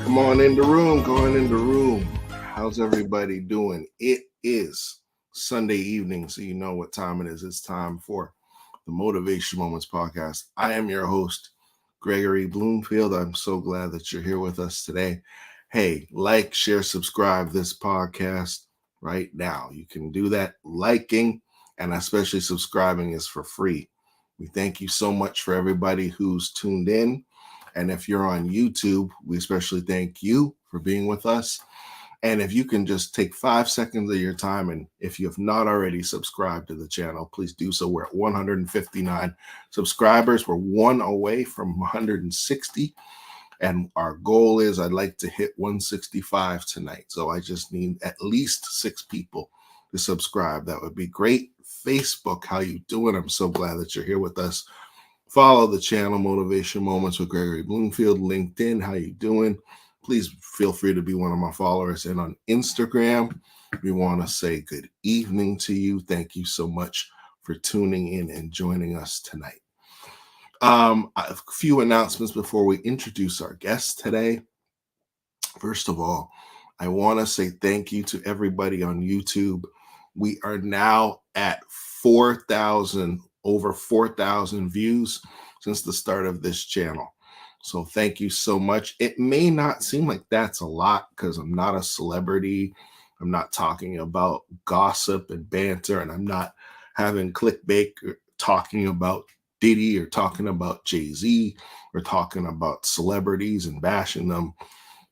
Come on in the room, going in the room. How's everybody doing? It is Sunday evening, so you know what time it is. It's time for the Motivation Moments podcast. I am your host, Gregory Bloomfield. I'm so glad that you're here with us today. Hey, like, share, subscribe this podcast right now. You can do that. Liking and especially subscribing is for free. We thank you so much for everybody who's tuned in. And if you're on YouTube, we especially thank you for being with us. And if you can just take 5 seconds of your time, and if you have not already subscribed to the channel, please do so. We're at 159 subscribers. We're one away from 160. And our goal is I'd like to hit 165 tonight. So I just need at least 6 people to subscribe. That would be great. Facebook, how you doing? I'm so glad that you're here with us. Follow the channel Motivation Moments with Gregory Bloomfield. LinkedIn, how you doing? Please feel free to be one of my followers. And on Instagram, we want to say good evening to you. Thank you so much for tuning in and joining us tonight. A few announcements before we introduce our guest today. First of all, I want to say thank you to everybody on YouTube. We are now at 4,000, over 4,000 views since the start of this channel. So thank you so much. It may not seem like that's a lot because I'm not a celebrity. I'm not talking about gossip and banter, and I'm not having clickbait talking about Diddy or talking about Jay-Z or talking about celebrities and bashing them.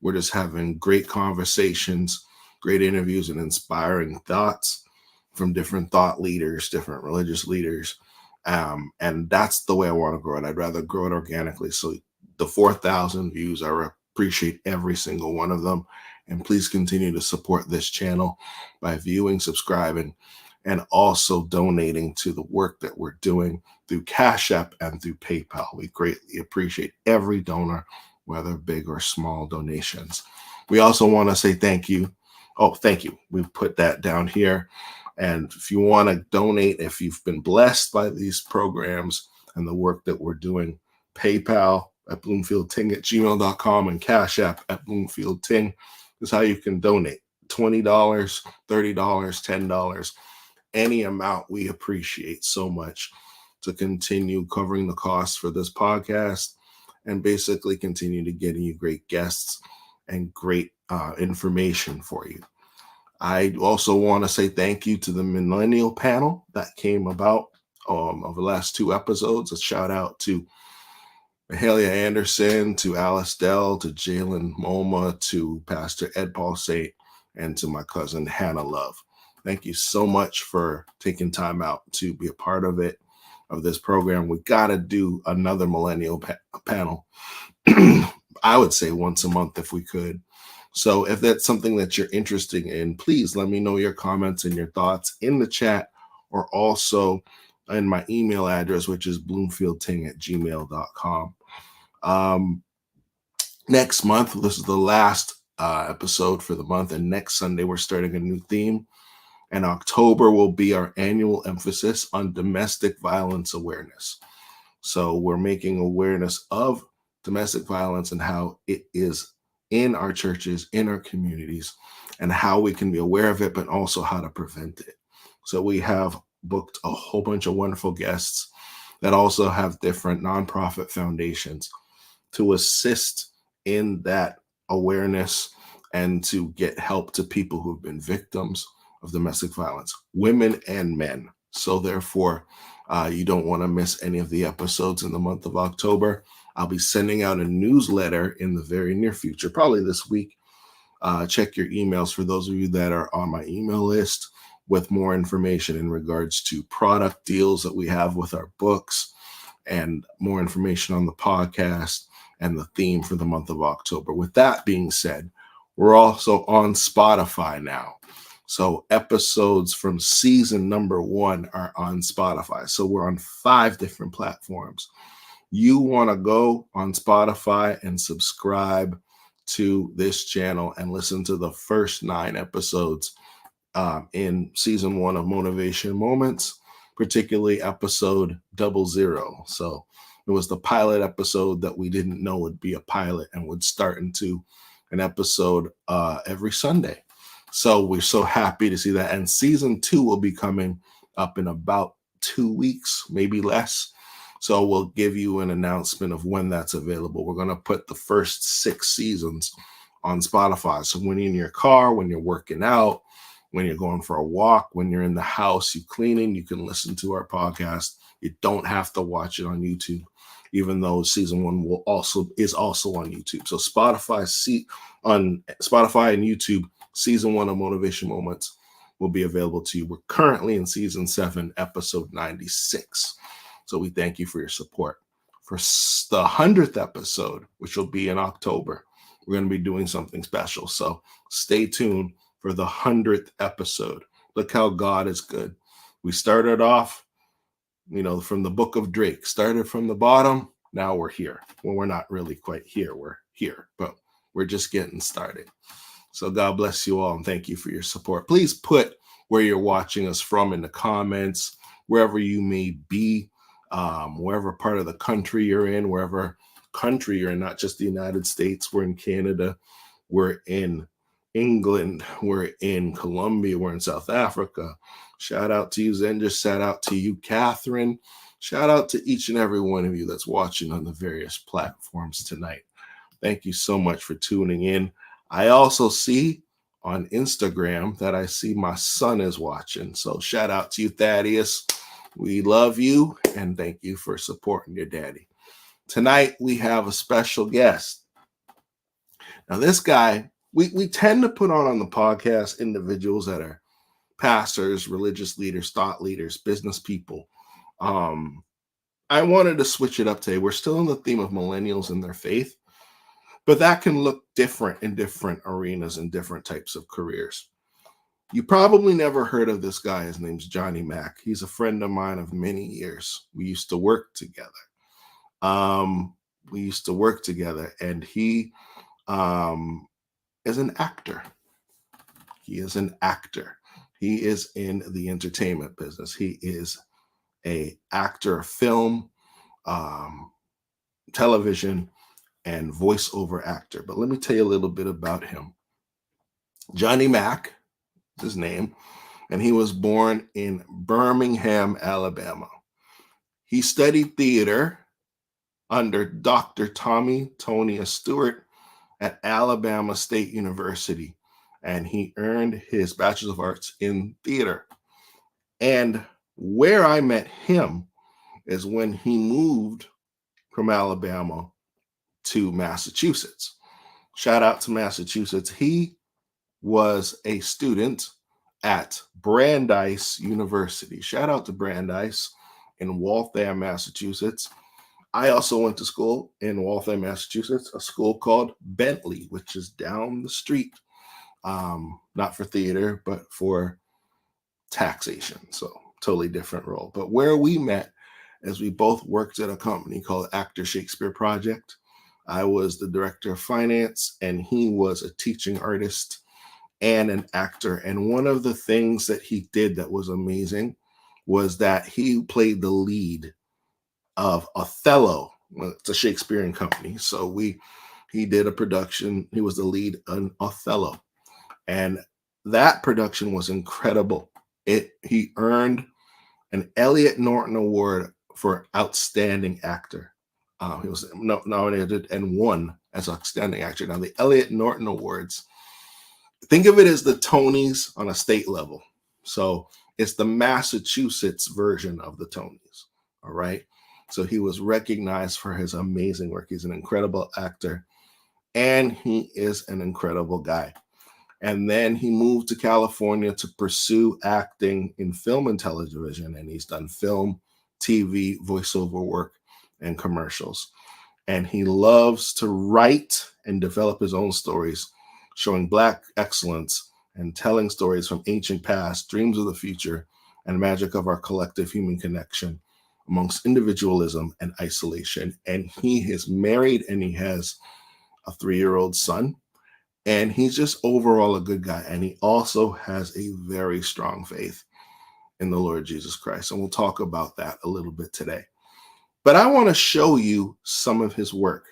We're just having great conversations, great interviews, and inspiring thoughts from different thought leaders, different religious leaders. And that's the way I want to grow it. I'd rather grow it organically. So the 4,000 views, I appreciate every single one of them. And please continue to support this channel by viewing, subscribing, and also donating to the work that we're doing through Cash App and through PayPal. We greatly appreciate every donor, whether big or small donations. We also want to say thank you. Oh, thank you. We've put that down here. And if you want to donate, if you've been blessed by these programs and the work that we're doing, PayPal at bloomfieldting@gmail.com and Cash App at bloomfieldting is how you can donate. $20, $30, $10, any amount we appreciate so much to continue covering the costs for this podcast and basically continue to getting you great guests and great information for you. I also want to say thank you to the Millennial Panel that came about over the last 2 episodes. A shout out to Mahalia Anderson, to Alice Dell, to Jalen Moma, to Pastor Ed Paul Saint, and to my cousin Hannah Love. Thank you so much for taking time out to be a part of it, of this program. We got to do another Millennial Panel. I would say once a month if we could. So if that's something that you're interested in, please let me know your comments and your thoughts in the chat or also in my email address, which is bloomfieldting@gmail.com. Next month, this is the last episode for the month, and next Sunday we're starting a new theme. And October will be our annual emphasis on domestic violence awareness. So we're making awareness of domestic violence and how it is in our churches, in our communities, and how we can be aware of it, but also how to prevent it. So we have booked a whole bunch of wonderful guests that also have different nonprofit foundations to assist in that awareness and to get help to people who've been victims of domestic violence, women and men. So therefore, you don't want to miss any of the episodes in the month of October. I'll be sending out a newsletter in the very near future, probably this week. Check your emails for those of you that are on my email list with more information in regards to product deals that we have with our books and more information on the podcast and the theme for the month of October. With that being said, we're also on Spotify now. So episodes from season number 1 are on Spotify. So we're on 5 different platforms. You want to go on Spotify and subscribe to this channel and listen to the first 9 episodes in season 1 of Motivation Moments, particularly episode 00. So it was the pilot episode that we didn't know would be a pilot and would start into an episode every Sunday. So we're so happy to see that. And season 2 will be coming up in about 2 weeks, maybe less. So we'll give you an announcement of when that's available. We're going to put the first 6 seasons on Spotify. So when you're in your car, when you're working out, when you're going for a walk, when you're in the house, you cleaning, you can listen to our podcast. You don't have to watch it on YouTube, even though season 1 is also on YouTube. So on Spotify and YouTube, season 1 of Motivation Moments will be available to you. We're currently in season 7, episode 96. So we thank you for your support. For the 100th episode, which will be in October, we're going to be doing something special. So stay tuned for the 100th episode. Look how God is good. We started off, from the book of Drake, started from the bottom. Now we're here. Well, we're not really quite here. We're here, but we're just getting started. So God bless you all and thank you for your support. Please put where you're watching us from in the comments, wherever you may be, wherever part of the country you're in, wherever country you're in, not just the United States. We're in Canada, we're in England, we're in Colombia, we're in South Africa. Shout out to you, Zen. Just shout out to you, Catherine. Shout out to each and every one of you that's watching on the various platforms tonight. Thank you so much for tuning in. I also see on Instagram that I see my son is watching. So shout out to you, Thaddeus. We love you and thank you for supporting your daddy. Tonight we have a special guest. Now this guy, we tend to put on the podcast individuals that are pastors, religious leaders, thought leaders, business people. I wanted to switch it up today. We're still in the theme of millennials and their faith, but that can look different in different arenas and different types of careers. You probably never heard of this guy. His name's Johnny Mack. He's a friend of mine of many years. We used to work together. And he is an actor. He is an actor. He is in the entertainment business. He is an actor of film, television, and voiceover actor. But let me tell you a little bit about him. Johnny Mack is his name, and he was born in Birmingham, Alabama. He studied theater under Dr. Tonia Stewart at Alabama State University, and he earned his Bachelor of Arts in theater. And where I met him is when he moved from Alabama to Massachusetts. Shout out to Massachusetts. He was a student at Brandeis University. Shout out to Brandeis in Waltham, Massachusetts. I also went to school in Waltham, Massachusetts, a school called Bentley, which is down the street. Not for theater, but for taxation. So totally different role. But where we met is we both worked at a company called Actor Shakespeare Project. I was the director of finance, and he was a teaching artist and an actor. And one of the things that he did that was amazing was that he played the lead of Othello. Well, it's a Shakespearean company. So he did a production. He was the lead in Othello. And that production was incredible. He earned an Elliot Norton Award for Outstanding Actor. He was nominated and won as Outstanding Actor. Now, the Elliot Norton Awards, think of it as the Tonys on a state level. So it's the Massachusetts version of the Tonys. All right. So he was recognized for his amazing work. He's an incredible actor, and he is an incredible guy. And then he moved to California to pursue acting in film and television. And he's done film, TV, voiceover work, and commercials. And he loves to write and develop his own stories, showing Black excellence and telling stories from ancient past, dreams of the future, and magic of our collective human connection amongst individualism and isolation. And he is married and he has a 3-year-old son. And he's just overall a good guy. And he also has a very strong faith in the Lord Jesus Christ. And we'll talk about that a little bit today. But I want to show you some of his work.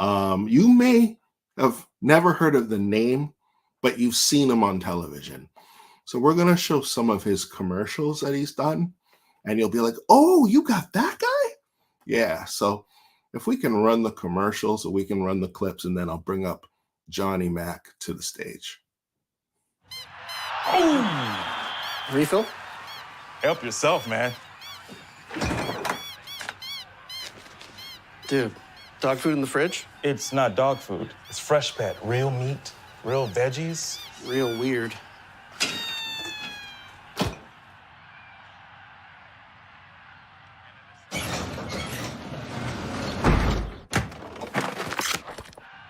You may have never heard of the name, but you've seen him on television. So we're going to show some of his commercials that he's done, and you'll be like, oh, you got that guy? Yeah. So if we can run the commercials or we can run the clips, and then I'll bring up Johnny Mac to the stage. Refill? Help yourself, man. Dude, dog food in the fridge? It's not dog food. It's fresh pet. Real meat, real veggies. Real weird.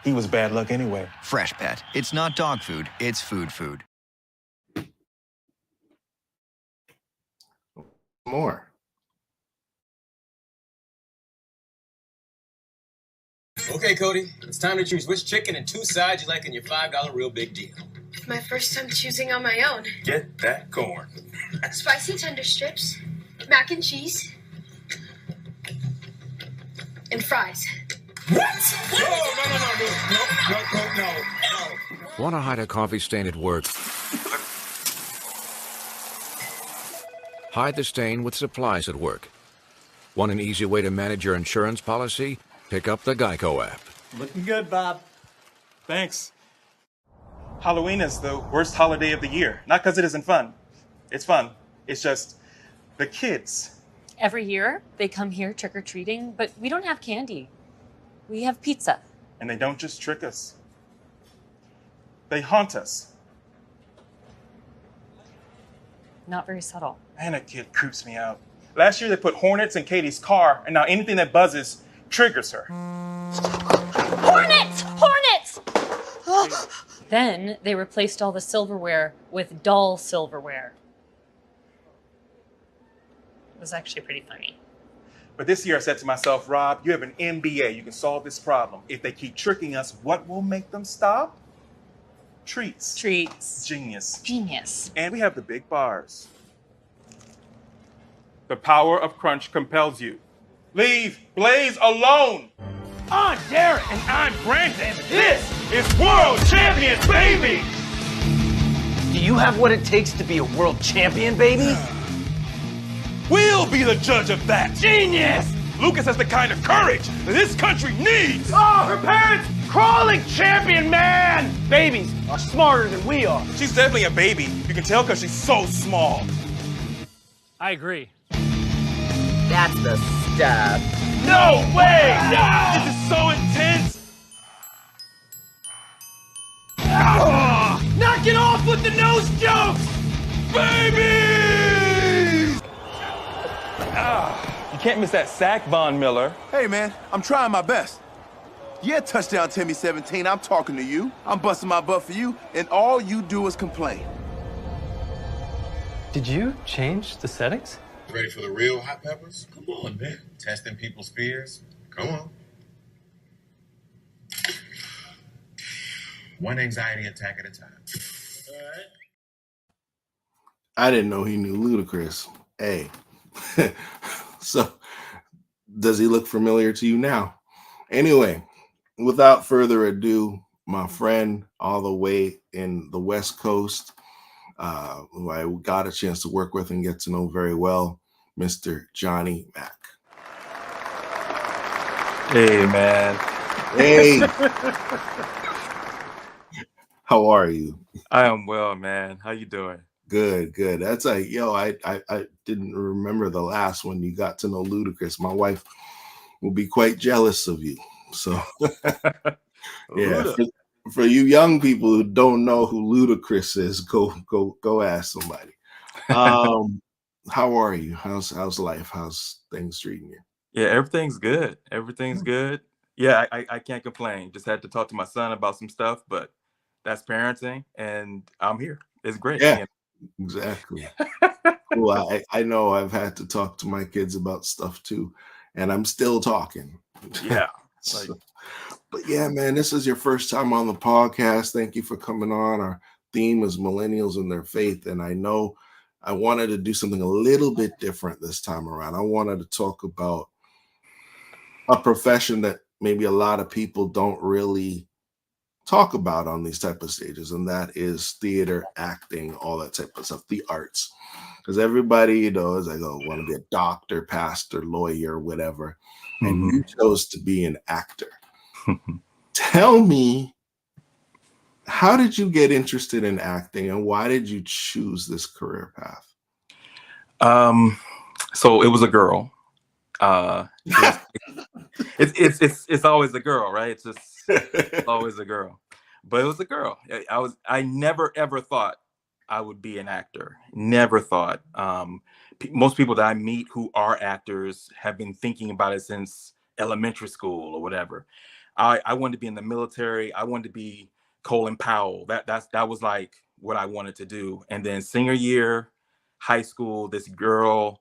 He was bad luck anyway. Fresh Pet. It's not dog food, it's food. More. Okay, Cody, it's time to choose which chicken and 2 sides you like in your $5 real big deal. My first time choosing on my own. Get that corn. Spicy tender strips, mac and cheese, and fries. What? No. Want to hide a coffee stain at work? Hide the stain with supplies at work. Want an easy way to manage your insurance policy? Pick up the Geico app. Looking good, Bob. Thanks. Halloween is the worst holiday of the year. Not because it isn't fun. It's fun. It's just the kids. Every year, they come here trick-or-treating, but we don't have candy. We have pizza. And they don't just trick us. They haunt us. Not very subtle. And a kid creeps me out. Last year, they put hornets in Katie's car, and now anything that buzzes triggers her. Hornets! Hornets! Then they replaced all the silverware with dull silverware. It was actually pretty funny. But this year I said to myself, Rob, you have an MBA. You can solve this problem. If they keep tricking us, what will make them stop? Treats. Treats. Genius. Genius. And we have the big bars. The power of crunch compels you. Leave Blaze alone. I'm Derek. And I'm Brandon. This is World Champions, baby! Do you have what it takes to be a world champion, baby? We'll be the judge of that. Genius! Lucas has the kind of courage that this country needs. Oh, her parents! Crawling champion, man! Babies are smarter than we are. She's definitely a baby. You can tell because she's so small. I agree. That's the stuff. No way! No! This is so intense. Knock it off with the nose jokes! Babies! You can't miss that sack, Von Miller. Hey, man, I'm trying my best. Yeah, touchdown, Timmy 17, I'm talking to you. I'm busting my butt for you, and all you do is complain. Did you change the settings? Ready for the real hot peppers? Come on, man. Testing people's fears? Come on. One anxiety attack at a time. All right. I didn't know he knew Ludacris. Hey. So, does he look familiar to you now? Anyway, without further ado, my friend all the way in the West Coast, who I got a chance to work with and get to know very well, Mr. Johnny Mac. Hey, man. Hey. How are you? I am well, man. How you doing? Good. That's like, I didn't remember the last one you got to know Ludacris. My wife will be quite jealous of you. So, yeah, for you young people who don't know who Ludacris is, go ask somebody. How are you? How's life? How's things treating you? Yeah, everything's good. Everything's good. Yeah, I can't complain. Just had to talk to my son about some stuff, but that's parenting, and I'm here. It's great. Yeah, exactly. Well, I know I've had to talk to my kids about stuff too, and I'm still talking. Yeah. But yeah, man, this is your first time on the podcast. Thank you for coming on. Our theme is millennials and their faith, and I know I wanted to do something a little bit different this time around. I wanted to talk about a profession that maybe a lot of people don't really talk about on these type of stages, and that is theater, acting, all that type of stuff, the arts. Because everybody, is like, oh, want to be a doctor, pastor, lawyer, whatever. And Mhm. you chose to be an actor. Tell me, how did you get interested in acting, and why did you choose this career path? So it was a girl. It's always a girl, right? It's just always a girl. But it was a girl. I never ever thought I would be an actor. Never thought. Most people that I meet who are actors have been thinking about it since elementary school or whatever. I wanted to be in the military. I wanted to be Colin Powell. That was like what I wanted to do. And then senior year, high school, this girl,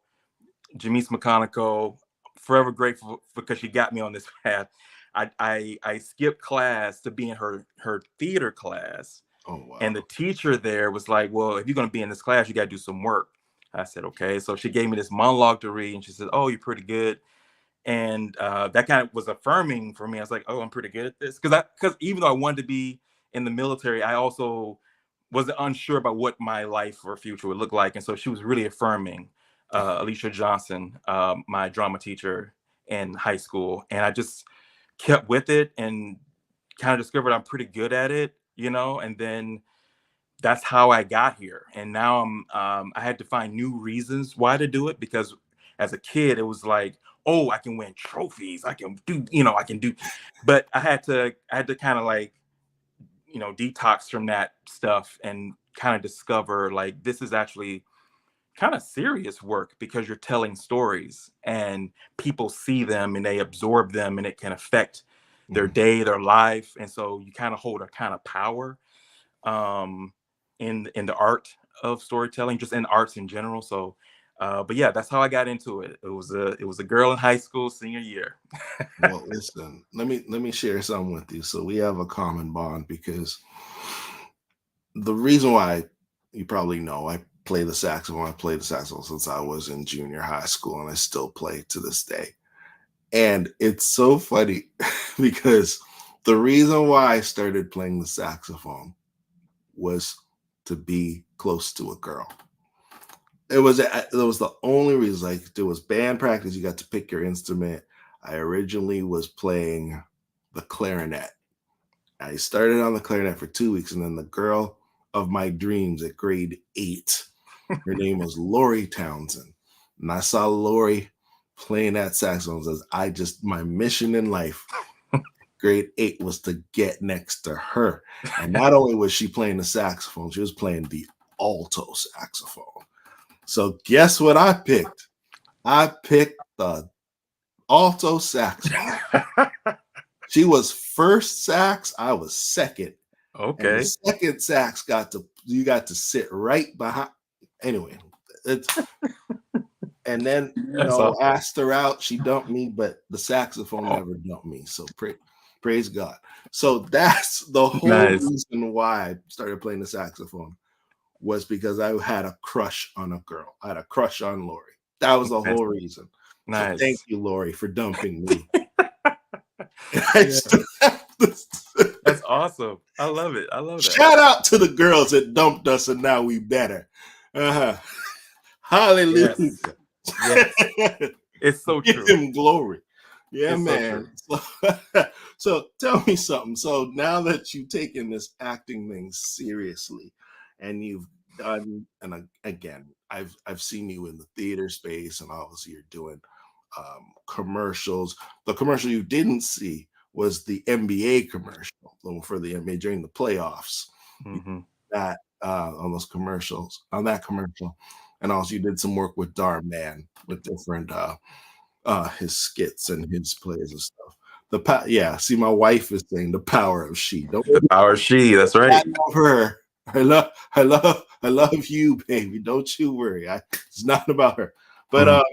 Jamise McConico, forever grateful because she got me on this path. I skipped class to be in her theater class. Oh, wow. And the teacher there was like, well, if you're going to be in this class, you got to do some work. I said, okay. So she gave me this monologue to read, and she said, oh, you're pretty good. And that kind of was affirming for me. I was like, oh, I'm pretty good at this. Because even though I wanted to be in the military, I also was unsure about what my life or future would look like. And so she was really affirming. Alicia Johnson, my drama teacher in high school. And I just kept with it and kind of discovered I'm pretty good at it, and then that's how I got here. And now I had to find new reasons why to do it, because as a kid, it was like, oh, I can win trophies. I can do, I can do, but I had to kind of like, detox from that stuff and kind of discover like, this is actually kind of serious work, because you're telling stories and people see them and they absorb them, and it can affect their day, their life. And so you kind of hold a kind of power in the art of storytelling, just in arts in general. So but yeah, that's how I got into it. It was a girl in high school, senior year. Well, listen, let me share something with you. So we have a common bond, because the reason why, you probably know, I play the saxophone. I played the saxophone since I was in junior high school, and I still play to this day. And it's so funny because the reason why I started playing the saxophone was to be close to a girl. It was the only reason. Like, there was band practice, you got to pick your instrument. I originally was playing the clarinet. I started on the clarinet for 2 weeks, and then the girl of my dreams at grade 8, her name was Lori Townsend. And I saw Lori playing that saxophone. My mission in life, grade 8, was to get next to her. And not only was she playing the saxophone, she was playing the alto saxophone. So guess what I picked? I picked the alto saxophone. She was first sax, I was second. Okay. And the second sax you got to sit right behind. Anyway, and then awesome. Asked her out. She dumped me, but the saxophone never dumped me. So praise God. So that's the whole reason why I started playing the saxophone, was because I had a crush on a girl. I had a crush on Lori. That was the whole reason. Nice. So thank you, Lori, for dumping me. That's awesome. I love it. I love that. Shout out to the girls that dumped us, and now we better. Hallelujah. Yes. It's so true. Give him glory. Yeah, it's man. So tell me something. So now that you've taken this acting thing seriously, and you've done, and again, I've seen you in the theater space, and obviously you're doing commercials. The commercial you didn't see was the NBA commercial for the NBA during the playoffs. Mm-hmm. That on that commercial, and also you did some work with Darman with different his skits and his plays and stuff. See, my wife is saying the power of she. The power of she. That's right. I love her. I love you, baby. Don't you worry. It's not about her. But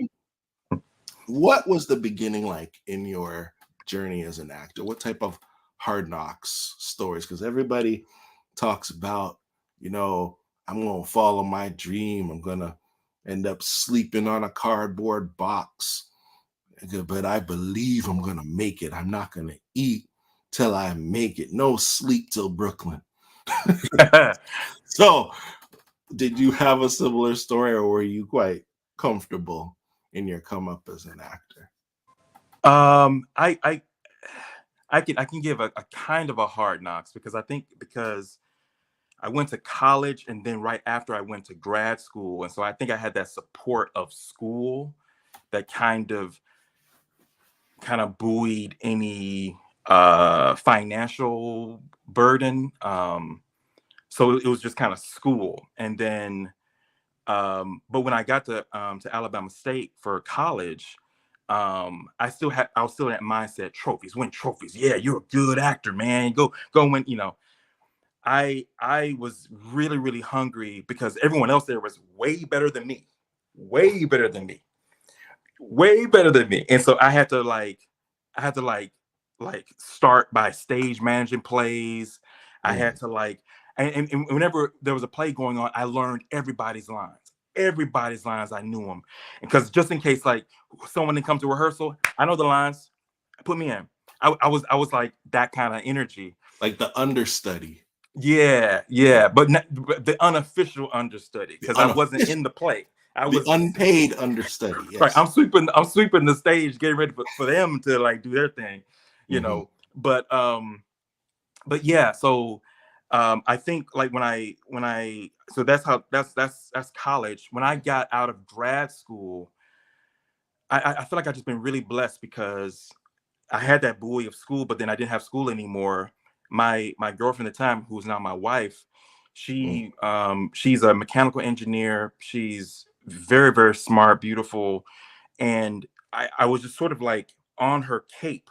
what was the beginning like in your journey as an actor? What type of hard knocks stories? Because everybody talks about, I'm going to follow my dream. I'm going to end up sleeping on a cardboard box. But I believe I'm going to make it. I'm not going to eat till I make it. No sleep till Brooklyn. So, did you have a similar story, or were you quite comfortable in your come up as an actor? I can give a kind of a hard knocks because I think because I went to college and then right after I went to grad school, and so I think I had that support of school that kind of buoyed any financial burden. So it was just kind of school, and then but when I got to Alabama State for college, I was still in that mindset: trophies, win trophies. Yeah, you're a good actor, man. Go win. I was really, really hungry because everyone else there was way better than me, way better than me, way better than me. And so I had to start by stage managing plays. I had to and whenever there was a play going on, I learned everybody's lines. Everybody's lines, I knew them. Because just in case someone didn't come to rehearsal, I know the lines. Put me in. I was like that kind of energy. Like the understudy. Yeah, but the unofficial understudy because I wasn't in the play. I was unpaid understudy. Yes. Right. I'm sweeping the stage, getting ready for them to do their thing, you know. But yeah. So I think when I so that's college. When I got out of grad school, I feel like I've just been really blessed because I had that buoy of school, but then I didn't have school anymore. My girlfriend at the time, who's now my wife, she's a mechanical engineer. She's very, very smart, beautiful. And I was just sort of on her cape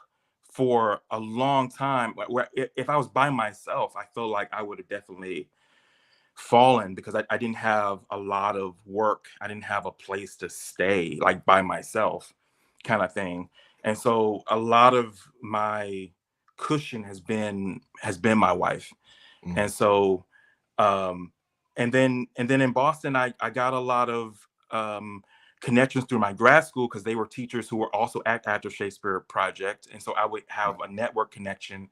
for a long time. Where if I was by myself, I felt like I would have definitely fallen because I didn't have a lot of work. I didn't have a place to stay by myself kind of thing. And so a lot of my cushion has been my wife. And so and then in Boston I got a lot of connections through my grad school because they were teachers who were also at the Shakespeare Project. And so I would have a network connection,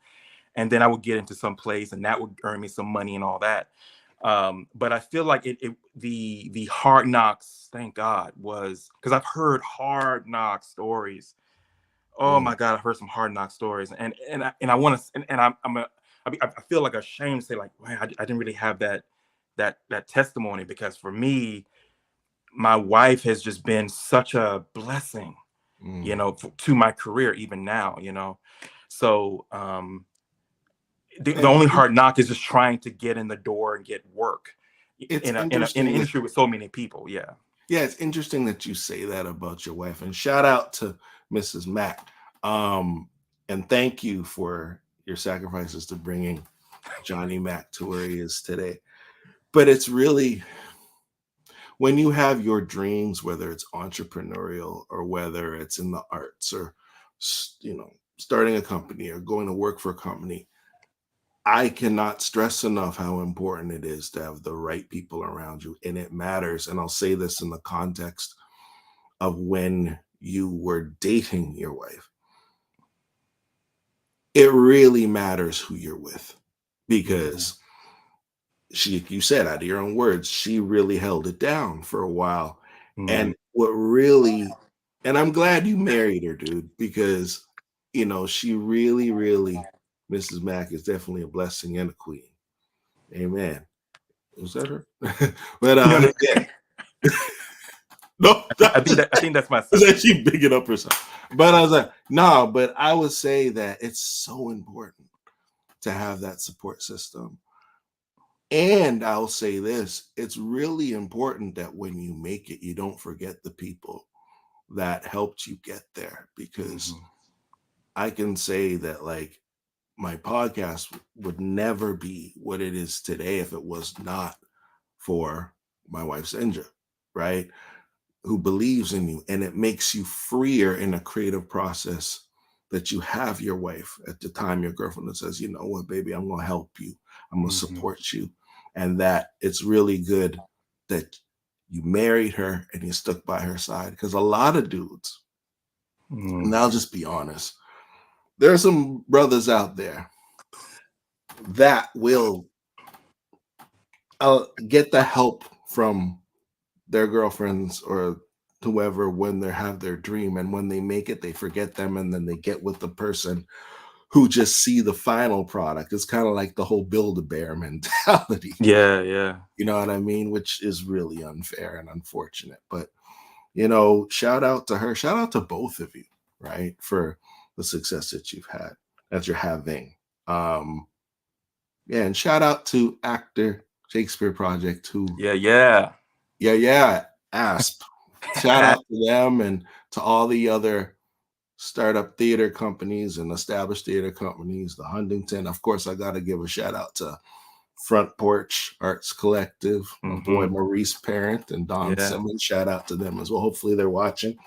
and then I would get into some place and that would earn me some money and all that. But I feel like the hard knocks, thank God, was because I've heard hard knock stories. Oh my God, I've heard some hard knock stories, and I want to, and I feel like ashamed to say man, I didn't really have that testimony because for me, my wife has just been such a blessing, to my career even now, So the only hard knock is just trying to get in the door and get work in an industry with so many people. Yeah. Yeah, it's interesting that you say that about your wife, and shout out to Mrs. Mack. And thank you for your sacrifices to bringing Johnny Mack to where he is today. But it's really when you have your dreams, whether it's entrepreneurial or whether it's in the arts or, starting a company or going to work for a company, I cannot stress enough how important it is to have the right people around you. And it matters. And I'll say this in the context of when you were dating your wife. It really matters who you're with because you said, out of your own words, she really held it down for a while. And and I'm glad you married her, dude, because, she really, really, Mrs. Mack is definitely a blessing and a queen. Amen. Was that her? But yeah. No, I think that's my sister. That she bigging up herself. But I was like, no, but I would say that it's so important to have that support system. And I'll say this, it's really important that when you make it, you don't forget the people that helped you get there, because I can say that my podcast would never be what it is today if it was not for my wife, Senja, right? Who believes in you, and it makes you freer in a creative process that you have your wife at the time, your girlfriend, that says, you know what, baby, I'm going to help you. I'm going to support you. And that it's really good that you married her and you stuck by her side. Because a lot of dudes, and I'll just be honest, there are some brothers out there that will get the help from their girlfriends or whoever when they have their dream, and when they make it, they forget them, and then they get with the person who just see the final product. It's kind of like the whole Build-A-Bear mentality. Yeah, yeah. You know what I mean? Which is really unfair and unfortunate. But, you know, shout out to her. Shout out to both of you, right? For the success that you've had, that you're having. Yeah, and shout out to Actor Shakespeare Project, who Yeah. ASP. Shout out to them and to all the other startup theater companies and established theater companies, the Huntington. Of course, I got to give a shout out to Front Porch Arts Collective, my boy Maurice Parent and Don Simmons. Shout out to them as well. Hopefully they're watching.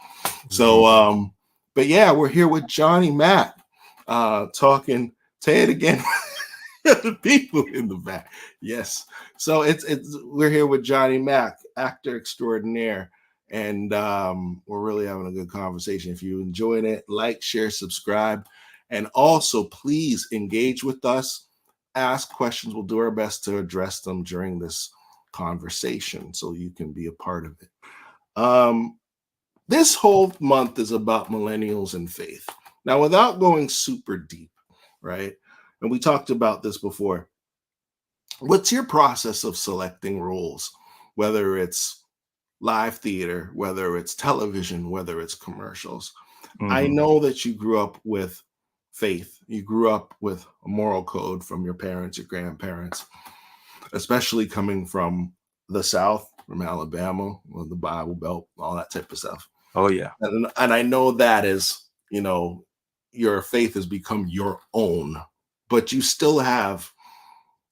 So, but yeah, we're here with Johnny Mack, talking. Say it again. The people in the back. Yes. So we're here with Johnny Mack, actor extraordinaire. And we're really having a good conversation. If you enjoyed it, like, share, subscribe, and also please engage with us. Ask questions. We'll do our best to address them during this conversation, so you can be a part of it. This whole month is about millennials and faith. Now, without going super deep, right? And we talked about this before. What's your process of selecting roles, whether it's live theater, whether it's television, whether it's commercials? I know that you grew up with faith. You grew up with a moral code from your parents, your grandparents, especially coming from the South, from Alabama, the Bible Belt, all that type of stuff. Oh, yeah. And I know that is, you know, your faith has become your own, but you still have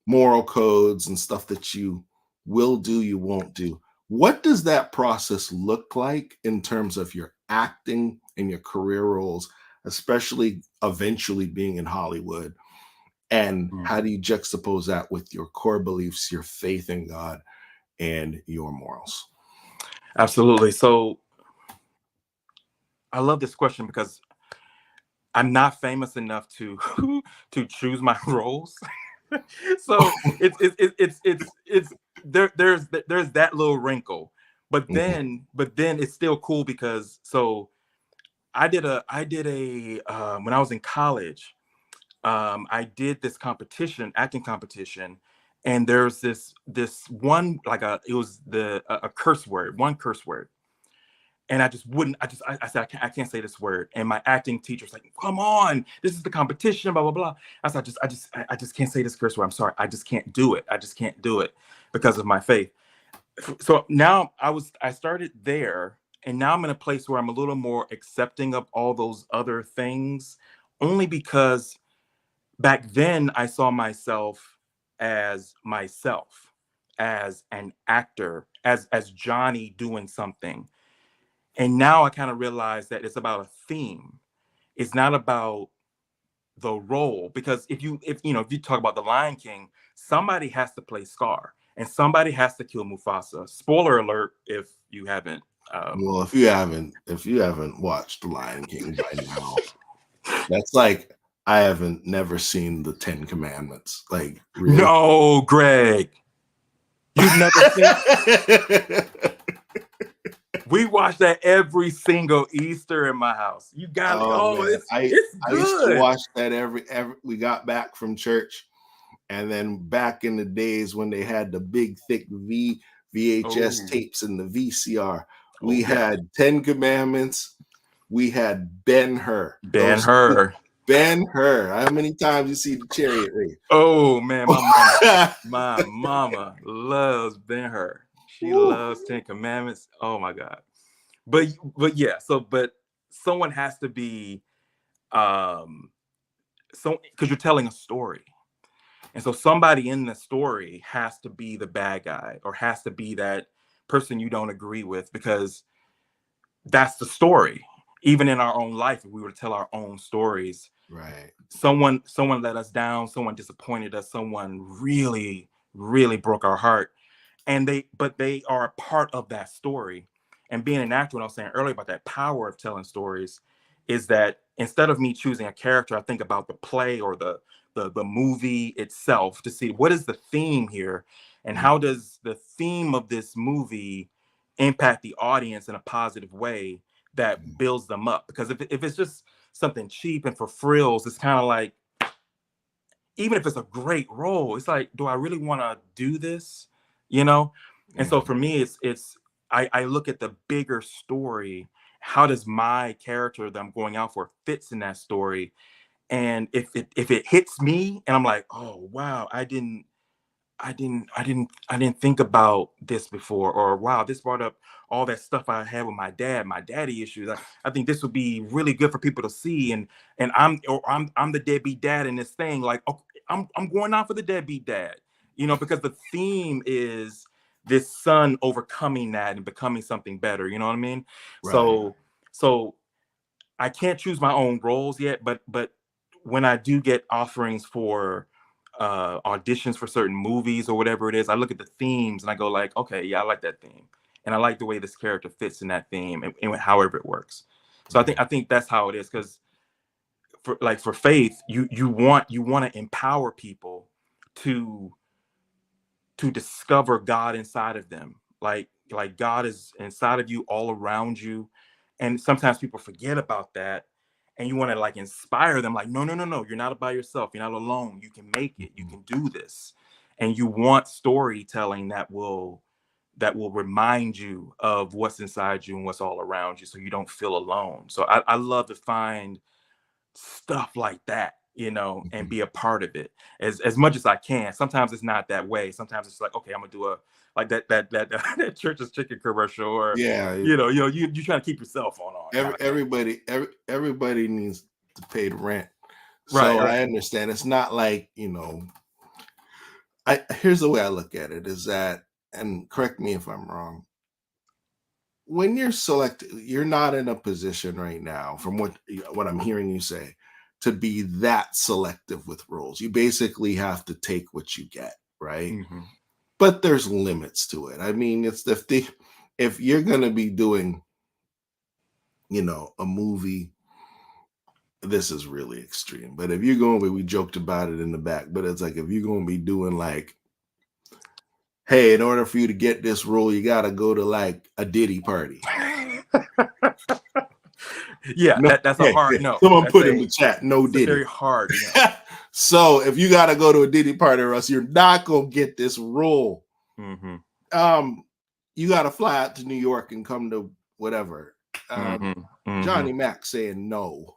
moral codes and stuff that you will do, you won't do. What does that process look like in terms of your acting and your career roles, especially eventually being in Hollywood? And how do you juxtapose that with your core beliefs, your faith in God, and your morals? Absolutely. So I love this question because I'm not famous enough to to choose my roles. So there's that little wrinkle, but then it's still cool because I did a when I was in college, I did this acting competition, and there's this one, like it was a one curse word. And I just wouldn't. I said I can't say this word. And my acting teacher's like, "Come on, this is the competition." Blah blah blah. I said, I just can't say this curse word. I'm sorry, I just can't do it. I just can't do it because of my faith. So now I started there, and now I'm in a place where I'm a little more accepting of all those other things, only because back then I saw myself, as an actor, as Johnny doing something. And now I kind of realize that it's about a theme. It's not about the role, because if you talk about the Lion King, somebody has to play Scar and somebody has to kill Mufasa. Spoiler alert if you haven't. Well, if you haven't watched The Lion King by now, that's like I haven't never seen the 10 Commandments. Like, really? No, Greg, you've never seen. We watch that every single Easter in my house. You got it. I used to watch that every we got back from church, and then back in the days when they had the big thick VHS tapes and the VCR, we had 10 Commandments. We had Ben-Hur. Ben-Hur. Ben-Hur. How many times you see the chariot race? Oh man, my mama loves Ben-Hur. She loves 10 Commandments. Oh my God. But yeah, but someone has to be because you're telling a story. And so somebody in the story has to be the bad guy, or has to be that person you don't agree with, because that's the story. Even in our own life, if we were to tell our own stories, right? Someone let us down, someone disappointed us, someone really, really broke our heart. And they are a part of that story. And being an actor, what I was saying earlier about that power of telling stories, is that instead of me choosing a character, I think about the play or the movie itself to see what is the theme here, and how does the theme of this movie impact the audience in a positive way that builds them up. Because if it's just something cheap and for frills, it's kind of like, even if it's a great role, it's like, do I really want to do this? You know? And so for me, I look at the bigger story. How does my character that I'm going out for fits in that story? And if it hits me and I'm like, oh wow, I didn't think about this before, or wow, this brought up all that stuff I had with my daddy issues. I think this would be really good for people to see, and I'm the deadbeat dad in this thing. Like, okay, I'm going out for the deadbeat dad, because the theme is this son overcoming that and becoming something better. You know what I mean? Right. So I can't choose my own roles yet, but when I do get offerings for auditions for certain movies or whatever it is, I look at the themes and I go like, okay, yeah, I like that theme, and I like the way this character fits in that theme, and however it works. So I think that's how it is, because for Faith, you want to empower people to discover God inside of them, like God is inside of you, all around you, and sometimes people forget about that. And you want to like inspire them, like, no, you're not by yourself. You're not alone. You can make it. You can do this. And you want storytelling that will remind you of what's inside you and what's all around you, so you don't feel alone. So I love to find stuff like that, and be a part of it as much as I can. Sometimes it's not that way. Sometimes it's like, okay, I'm gonna do a like that Church's Chicken commercial, or you trying to keep yourself on. Everybody needs to pay the rent. Right. I understand. It's not like, here's the way I look at it is that, and correct me if I'm wrong, when you're selected, you're not in a position right now, from what I'm hearing you say, to be that selective with roles. You basically have to take what you get, right? Mm-hmm. But there's limits to it. I mean, it's if you're going to be doing, a movie, this is really extreme. But if you're going to be, we joked about it in the back, but it's like, if you're going to be doing like, hey, in order for you to get this role, you got to go to like a Diddy party. Yeah, no, that's a hard no. Someone That's put in the chat, no Diddy. Very hard. No. So if you got to go to a Diddy party, or else you're not going to get this role. Mm-hmm. You got to fly out to New York and come to whatever. Johnny Mac saying no.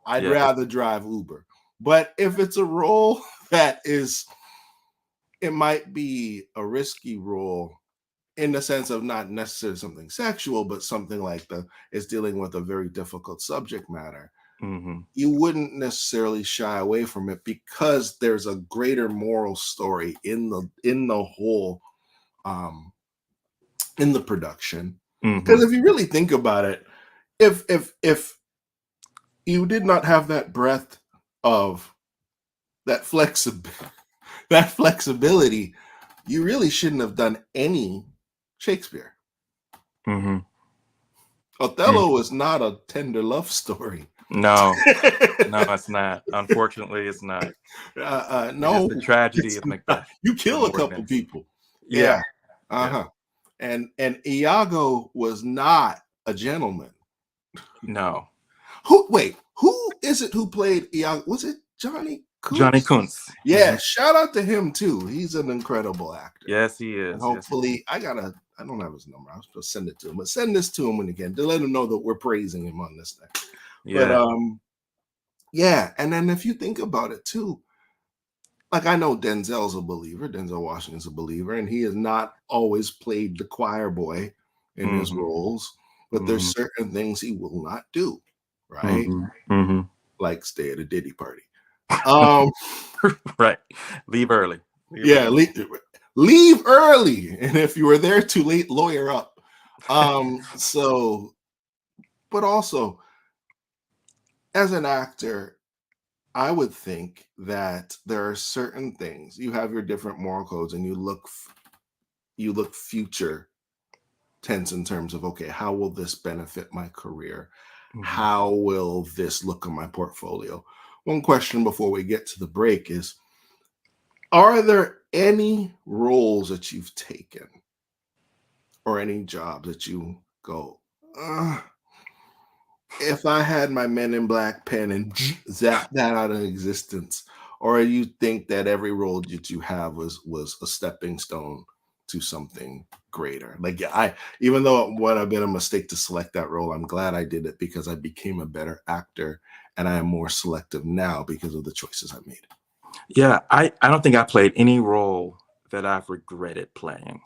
I'd rather drive Uber. But if it's a role that is, it might be a risky role in the sense of not necessarily something sexual, but something like is dealing with a very difficult subject matter. Mm-hmm. You wouldn't necessarily shy away from it, because there's a greater moral story in the whole, in the production. Because if you really think about it, if you did not have that breadth of that flexibility, you really shouldn't have done any Shakespeare. Mm-hmm. Othello is not a tender love story. No, it's not. Unfortunately, it's not. No, it's the tragedy of Macbeth. You kill a couple people. Yeah. Uh-huh. Yeah. And Iago was not a gentleman. No. Who is it who played Iago? Was it Johnny Kuntz? Johnny Kuntz. Yeah, shout out to him too. He's an incredible actor. Yes, he is. And hopefully, I don't have his number. I was supposed to send it to him, but send this to him when you can, to let him know that we're praising him on this thing. Yeah. But and then if you think about it too, like, I know Denzel's a believer, Denzel Washington's a believer, and he has not always played the choir boy in his roles, but there's certain things he will not do, right? Mm-hmm. Like stay at a Diddy party. Right. Leave early. Leave early. And if you were there too late, lawyer up. But also, as an actor, I would think that there are certain things. You have your different moral codes, and you look future tense in terms of, okay, how will this benefit my career? How will this look on my portfolio? One question before we get to the break is, are there any roles that you've taken or any jobs that you go, if I had my Men in Black pen and zap that out of existence, or you think that every role that you have was a stepping stone to something greater? Like, yeah, even though it would have been a mistake to select that role, I'm glad I did it because I became a better actor and I am more selective now because of the choices I made. Yeah, I don't think I played any role that I've regretted playing.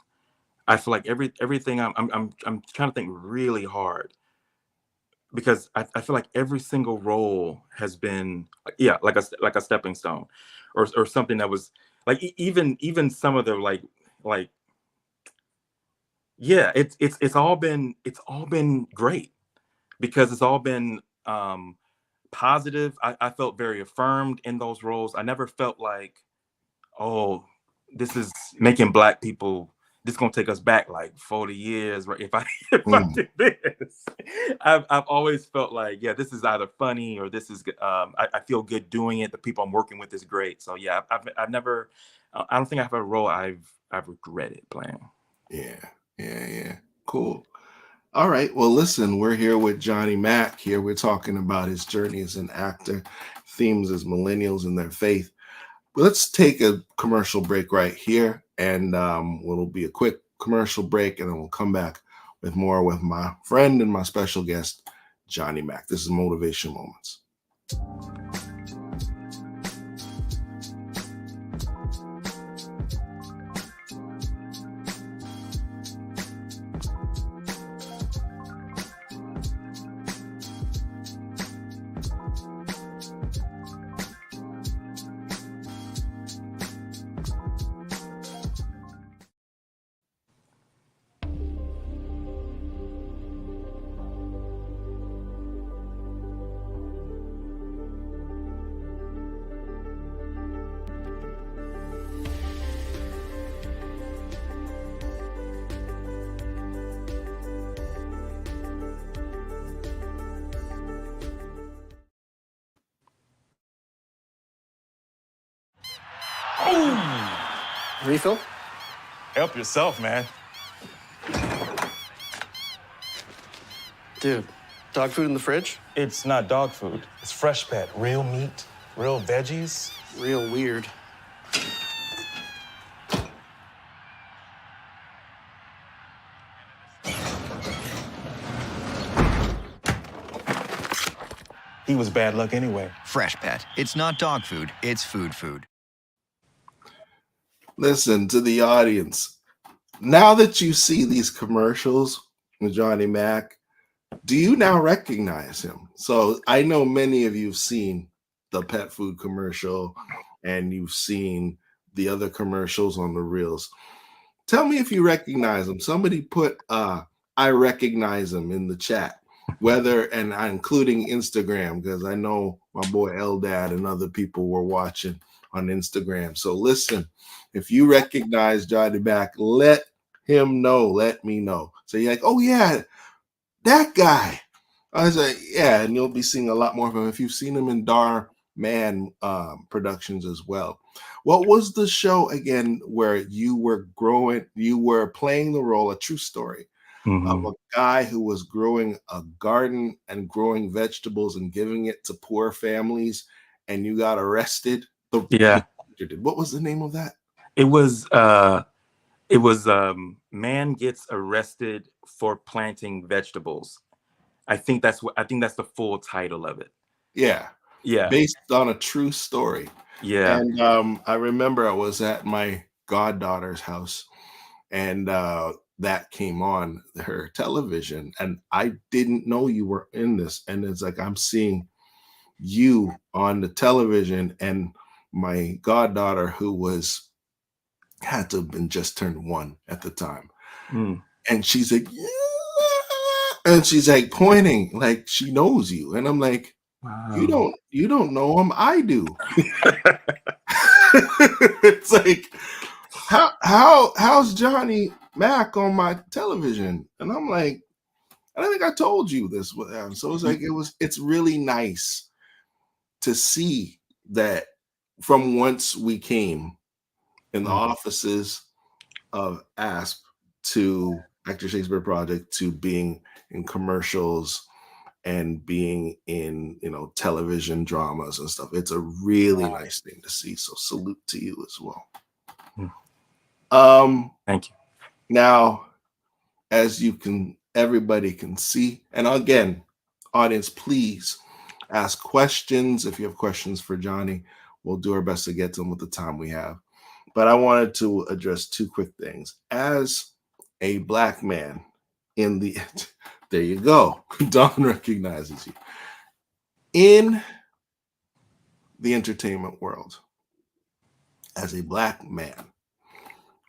I feel like everything I'm trying to think really hard, because I feel like every single role has been like a stepping stone, or something that was like even some of the like yeah, it's all been great, because it's all been positive. I felt very affirmed in those roles. I never felt like, oh, this is making Black people, this is gonna take us back like 40 years, right? If I if I do this. I've always felt like, yeah, this is either funny or this is I feel good doing it. The people I'm working with is great. So yeah, I've never, I don't think I have a role I've regretted playing. Yeah. Cool. All right. Well, listen, we're here with Johnny Mack here. We're talking about his journey as an actor, themes as millennials and their faith. Let's take a commercial break right here, and it'll be a quick commercial break, and then we'll come back with more with my friend and my special guest, Johnny Mack. This is Motivation Moments. Refill? Help yourself, man. Dude, dog food in the fridge? It's not dog food. It's Fresh Pet. Real meat, real veggies. Real weird. He was bad luck anyway. Fresh Pet. It's not dog food, it's food. Listen to the audience. Now that you see these commercials with Johnny Mack, do you now recognize him? So I know many of you have seen the pet food commercial and you've seen the other commercials on the reels. Tell me if you recognize him. Somebody put I recognize him in the chat, whether, and including Instagram, because I know my boy Eldad and other people were watching on Instagram. So listen, if you recognize Johnny Mack, let him know. Let me know. So you're like, oh yeah, that guy. I was like, yeah, and you'll be seeing a lot more of him if you've seen him in Dar Man productions as well. What was the show again where you were playing the role, a true story, of a guy who was growing a garden and growing vegetables and giving it to poor families, and you got arrested? What was the name of that? It was man gets arrested for planting vegetables. I think that's the full title of it. Yeah. Based on a true story. Yeah. And I remember I was at my goddaughter's house, and that came on her television, and I didn't know you were in this. And it's like, I'm seeing you on the television, and my goddaughter, who had to have been just turned 1 at the time. And she's like, yeah. And she's like pointing like she knows you. And I'm like, wow. You don't know him. I do. It's like, how's Johnny Mack on my television? And I'm like, And I think I told you this. So it's like it's really nice to see that from whence we came in the offices of ASP to Actor Shakespeare Project to being in commercials and being in television dramas and stuff. It's a really nice thing to see. So salute to you as well. Thank you. Now, as everybody can see, and again, audience, please ask questions. If you have questions for Johnny, we'll do our best to get to them with the time we have. But I wanted to address two quick things. As a Black man in the, there you go, Don recognizes you. In the entertainment world, as a Black man,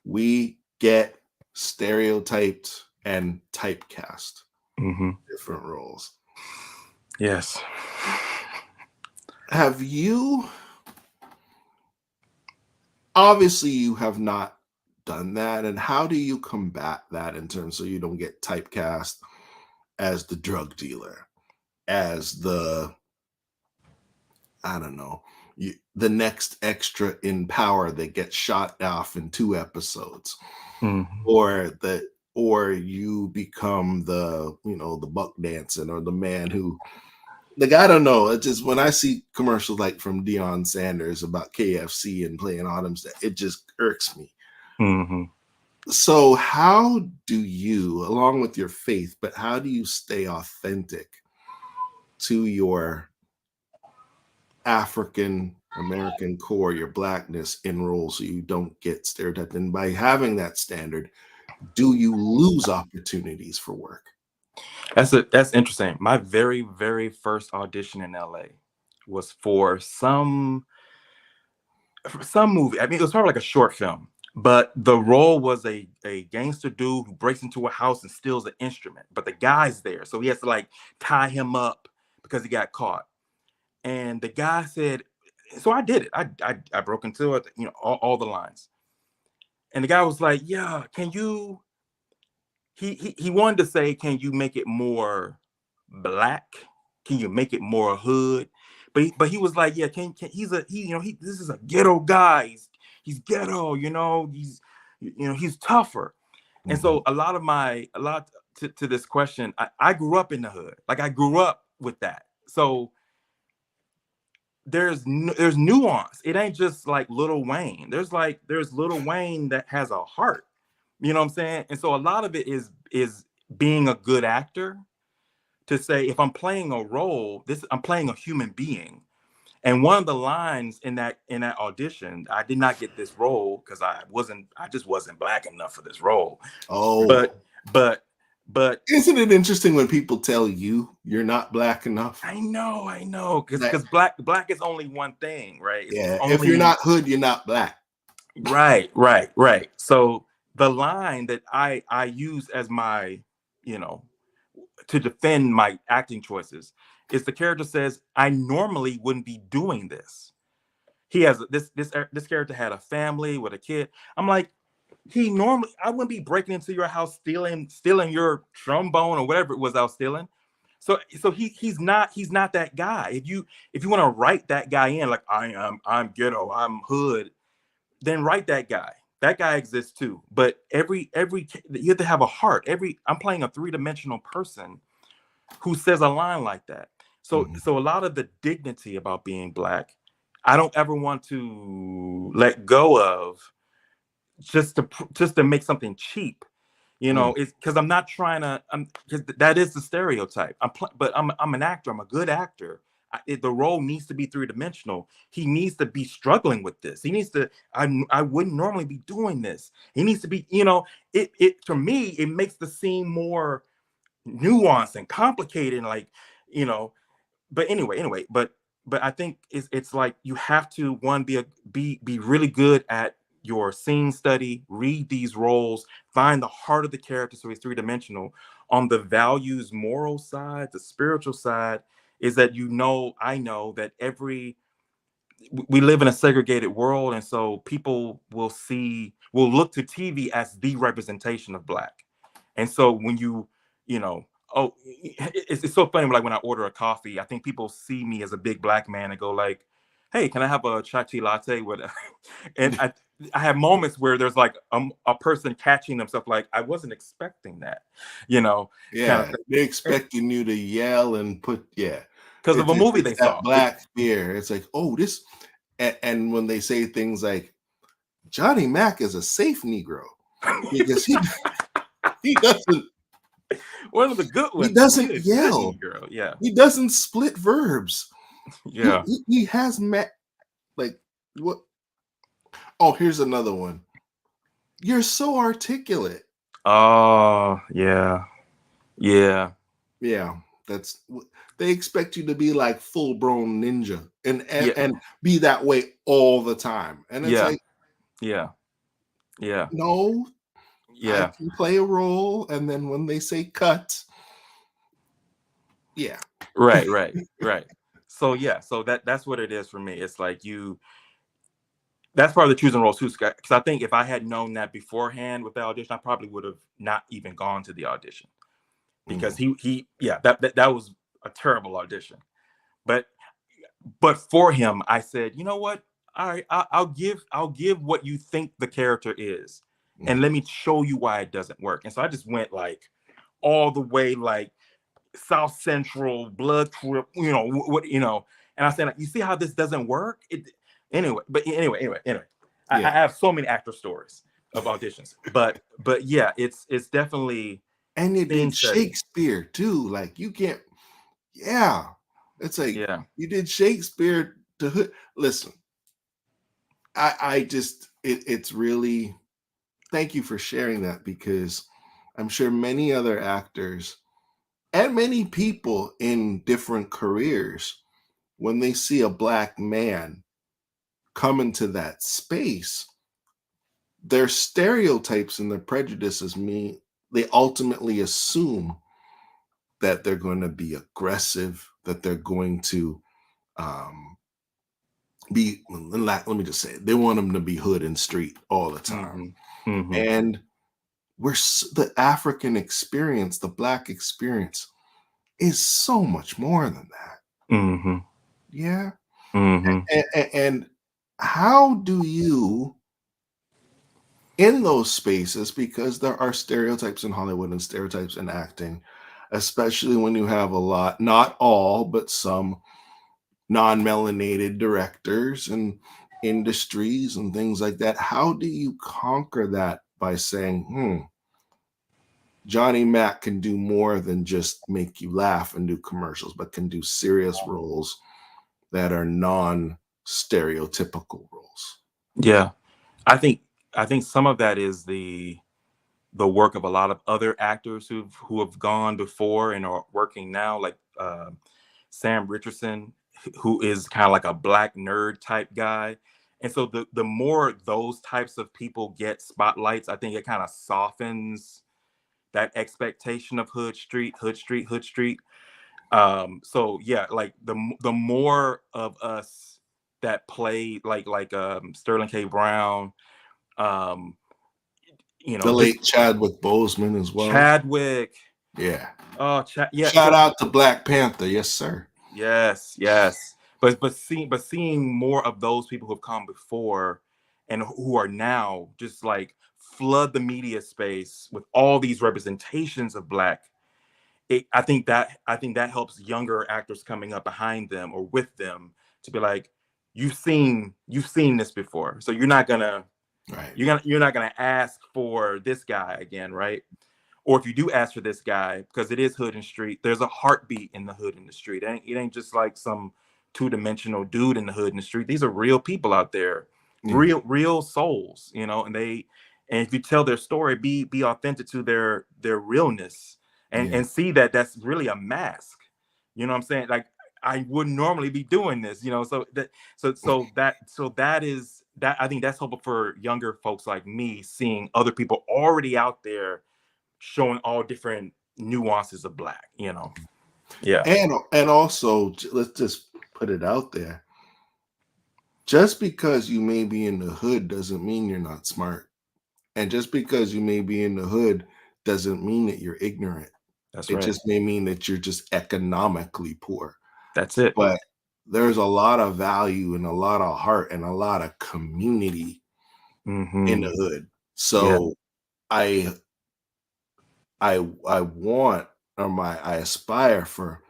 we get stereotyped and typecast different roles. Yes. Have you, obviously you have not done that, and how do you combat that in terms so you don't get typecast as the drug dealer, as the, I don't know, the next extra in Power that gets shot off in 2 episodes, or you become the the buck dancing or the man who, like, I don't know. It's just when I see commercials like from Deion Sanders about KFC and playing Autumn, it just irks me. So how do you, along with your faith, but how do you stay authentic to your African American core, your Blackness in roles, so you don't get stereotyped? And by having that standard, do you lose opportunities for work? That's interesting. My very, very first audition in LA was for some movie. I mean, it was probably like a short film, but the role was a gangster dude who breaks into a house and steals an instrument, but the guy's there, so he has to like tie him up because he got caught. And the guy said, so I did it. I broke into it, all the lines. And the guy was like, yeah, can you, he wanted to say, can you make it more Black? Can you make it more hood? But he was like, yeah, this is a ghetto guy. He's ghetto, he's tougher. And so a lot to this question, I grew up in the hood. Like, I grew up with that. So there's nuance. It ain't just like Lil Wayne. There's Lil Wayne that has a heart. You know what I'm saying? And so a lot of it is being a good actor, to say, if I'm playing a role, I'm playing a human being. And one of the lines in that audition, I did not get this role because I just wasn't Black enough for this role. Oh, but isn't it interesting when people tell you you're not Black enough? I know, because black is only one thing, right? If you're not hood, you're not Black. Right. So the line that I use as my, to defend my acting choices is, the character says, I normally wouldn't be doing this. He has this character had a family with a kid. I'm like, I wouldn't be breaking into your house stealing your trombone or whatever it was I was stealing. So he's not that guy. If you want to write that guy in, like, I'm ghetto, I'm hood, then write that guy. That guy exists too. But every you have to have a heart. I'm playing a 3-dimensional person who says a line like that. So a lot of the dignity about being Black, I don't ever want to let go of, just to make something cheap. It's because I'm not trying to. Because that is the stereotype. But I'm an actor. I'm a good actor. The role needs to be 3-dimensional. He needs to be struggling with this. He needs to. I wouldn't normally be doing this. He needs to be. It to me, it makes the scene more nuanced and complicated, and like, But anyway. But I think it's like, you have to be really good at your scene study, read these roles, find the heart of the character so he's 3-dimensional. On the values, moral side, the spiritual side, is that I know that we live in a segregated world, and so people will look to TV as the representation of Black. And so when Oh, it's so funny. Like when I order a coffee, I think people see me as a big black man and go like, "Hey, can I have a chai tea latte?" With, and I have moments where there's like a person catching themselves, like I wasn't expecting that, kind of Yeah, thing. they're expecting you to yell and put Because of a movie they it's that saw. black fear. It's like, oh, this, and when they say things like Johnny Mack is a safe Negro because he doesn't One of the good he ones. He doesn't a good yell. Negro. Yeah, He doesn't split verbs. yeah. He has like what? Oh, here's another one. You're so articulate. Oh, yeah, yeah, Yeah, they expect you to be like full blown ninja yeah, and be that way all the time. And it's yeah, like, yeah, yeah, no, I yeah. can play a role, and then when they say cut, yeah, Right, right, right. So yeah, so that's what it is for me. It's like that's part of the choosing roles too, Scott. Because I think if I had known that beforehand with the audition, I probably would have not even gone to the audition because yeah, that was a terrible audition. But for him, I said, you know what? All right, I'll give what you think the character is, and let me show you why it doesn't work. And so I just went like all the way like South Central blood trip, and I said, you see how this doesn't work? Anyway. I have so many actor stories of auditions, but yeah, it's definitely and you scene did setting. Shakespeare too. Like you can't, yeah, it's like Yeah, you did Shakespeare to hood. Listen, I just it's really thank you for sharing that because I'm sure many other actors and many people in different careers, when they see a black man come into that space, their stereotypes and their prejudices mean they ultimately assume that they're going to be aggressive, that they're going to um, let me just say it, they want them to be hood and street all the time. And the African experience, the black experience is so much more than that. Mm-hmm. Yeah. Mm-hmm. And how do you, in those spaces, because there are stereotypes in Hollywood and stereotypes in acting, especially when you have a lot, not all, but some non-melanated directors and industries and things like that. How do you conquer that by saying, Johnny Mack can do more than just make you laugh and do commercials, but can do serious roles that are non-stereotypical roles? Yeah, I think some of that is the work of a lot of other actors who have gone before and are working now, like Sam Richardson, who is kind of like a black nerd type guy. And so the more those types of people get spotlights, I think it kind of softens that expectation of hood street. So yeah, like the more of us that play like Sterling K. Brown, um, The just late Chadwick Boseman as well. Chadwick. Yeah. Oh, yeah. Shout out to Black Panther. Yes, sir. Yes. But seeing more of those people who have come before and who are now just like flood the media space with all these representations of black. I think that helps younger actors coming up behind them or with them to be like, you've seen this before, so you're not gonna ask for this guy again, right? Or if you do ask for this guy, because it is hood and street, there's a heartbeat in the hood and the street. It ain't just like some two-dimensional dude in the hood and the street. These are real people out there, real souls, and if you tell their story, be authentic to their realness, and see that that's really a mask. You know what I'm saying? Like, I wouldn't normally be doing this, so that is that. I think that's helpful for younger folks like me, seeing other people already out there showing all different nuances of black, Yeah. And also, let's just put it out there. Just because you may be in the hood doesn't mean you're not smart. And just because you may be in the hood doesn't mean that you're ignorant. That's It right. just may mean that you're just economically poor. That's it. But there's a lot of value and a lot of heart and a lot of community in the hood. Yeah. So I want, or I aspire for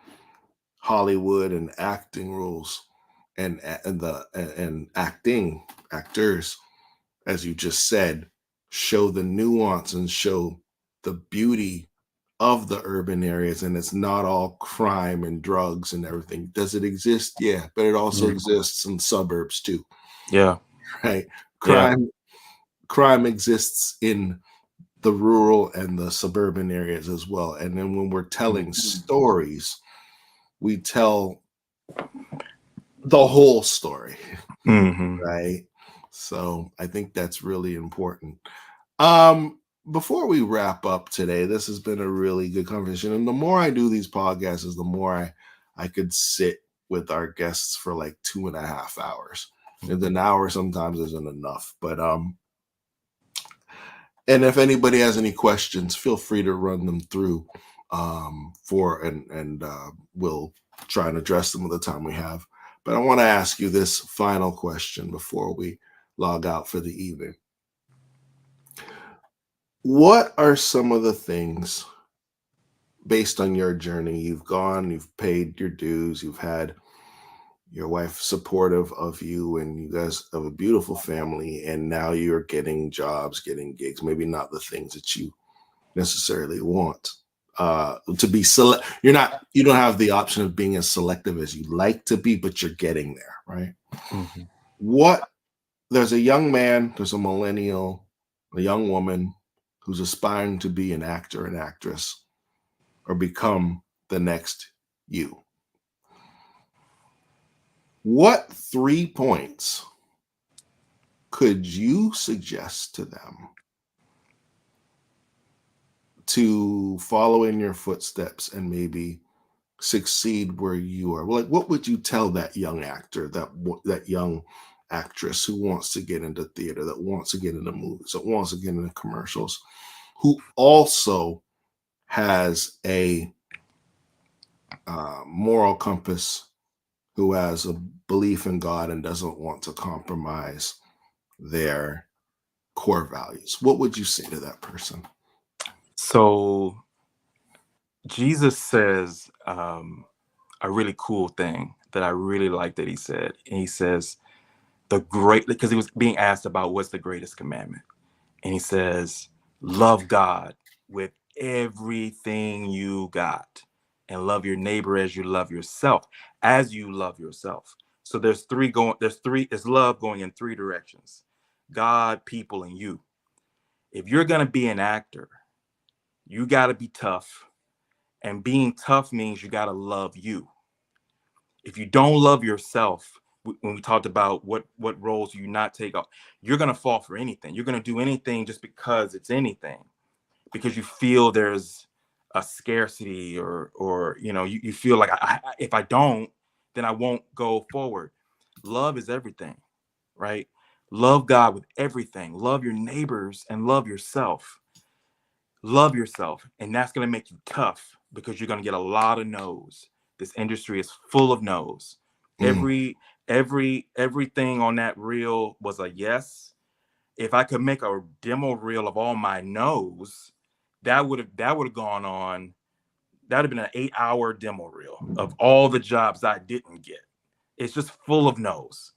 Hollywood and acting roles and actors, as you just said, show the nuance and show the beauty of the urban areas, and it's not all crime and drugs and everything. Does it exist? Yeah, but it also exists in suburbs too. Yeah. Right. Yeah. Crime exists in the rural and the suburban areas as well. And then when we're telling stories, we tell the whole story. Right. So I think that's really important. Before we wrap up today, this has been a really good conversation. And the more I do these podcasts, is the more I could sit with our guests for like 2.5 hours. And an hour sometimes isn't enough. But and if anybody has any questions, feel free to run them through we'll try and address them with the time we have. But I want to ask you this final question before we log out for the evening. What are some of the things, based on your journey, you've paid your dues, you've had your wife supportive of you, and you guys have a beautiful family, and now you're getting jobs, getting gigs, maybe not the things that you necessarily want to be you don't have the option of being as selective as you'd like to be, but you're getting there, right? There's a young man, there's a millennial, a young woman who's aspiring to be an actor and actress or become the next you. What 3 points could you suggest to them to follow in your footsteps and maybe succeed where you are? Like, what would you tell that young actor, that young actress who wants to get into theater, that wants to get into movies, that wants to get into commercials, who also has a moral compass, who has a belief in God and doesn't want to compromise their core values? What would you say to that person? So Jesus says a really cool thing that I really like that he said. And he says because he was being asked about what's the greatest commandment. And he says, love God with everything you got and love your neighbor as you love yourself, as you love yourself. So there's love going in 3 directions: God, people, and you. If you're going to be an actor, you got to be tough. And being tough means you got to love you. If you don't love yourself, when we talked about what roles you not take up, you're going to fall for anything. You're going to do anything just because it's anything, because you feel there's a scarcity or you feel like if I don't, then I won't go forward. Love is everything, right? Love God with everything. Love your neighbors and love yourself. Love yourself, and that's going to make you tough, because you're going to get a lot of no's. This industry is full of no's. Everything on that reel was a yes. If I could make a demo reel of all my no's, that would have gone on. That would have been an 8-hour demo reel of all the jobs I didn't get. It's just full of no's.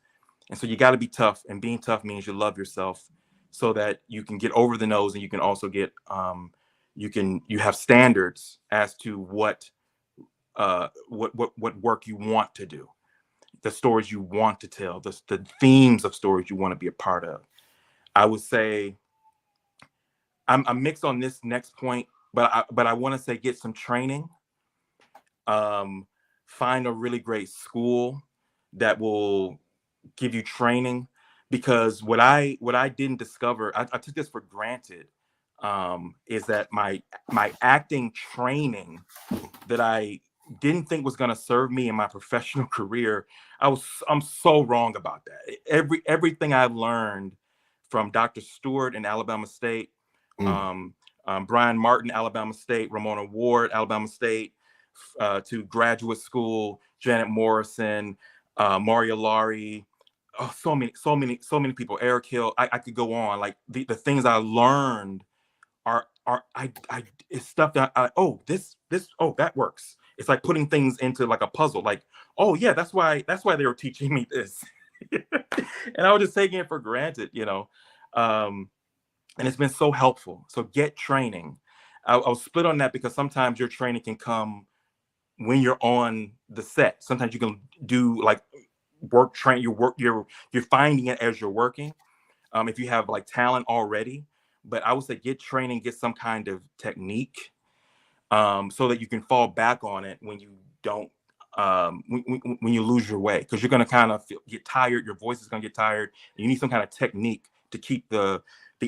And so you got to be tough, and being tough means you love yourself, so that you can get over the no's, and you can also get you have standards as to what work you want to do, the stories you want to tell, the themes of stories you want to be a part of. I would say I'm mixed on this next point, but I want to say get some training. Find a really great school that will give you training, because what I didn't discover, I took this for granted, is that my acting training that I didn't think was going to serve me in my professional career, I'm so wrong about that. Everything I've learned from Dr. Stewart in Alabama State, Brian Martin, Alabama State, Ramona Ward, Alabama State, to graduate school, Janet Morrison, Maria Laurie, oh, so many people, Eric Hill. I could go on. Like the things I learned are it's stuff that that works. It's like putting things into like a puzzle. Like, oh yeah, that's why they were teaching me this. And I was just taking it for granted, you know. And it's been so helpful. So get training. I'll split on that because sometimes your training can come when you're on the set. Sometimes you can do like you're finding it as you're working. If you have like talent already, but I would say get training, get some kind of technique, so that you can fall back on it when you don't, when you lose your way, because you're going to kind of get tired. Your voice is going to get tired. And you need some kind of technique to keep the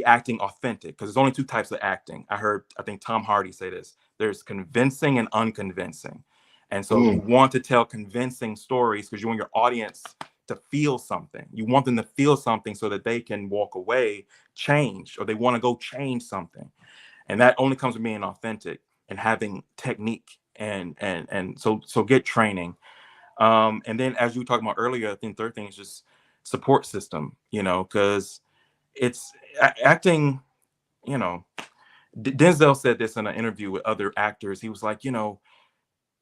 acting authentic, because there's only two types of acting. I think Tom Hardy say this: there's convincing and unconvincing. And so you want to tell convincing stories because you want your audience to feel something. You want them to feel something so that they can walk away changed, or they want to go change something. And that only comes from being authentic and having technique. And so get training. And then, as you were talking about earlier, I think third thing is just support system, you know, because it's acting, you know, Denzel said this in an interview with other actors. He was like, you know,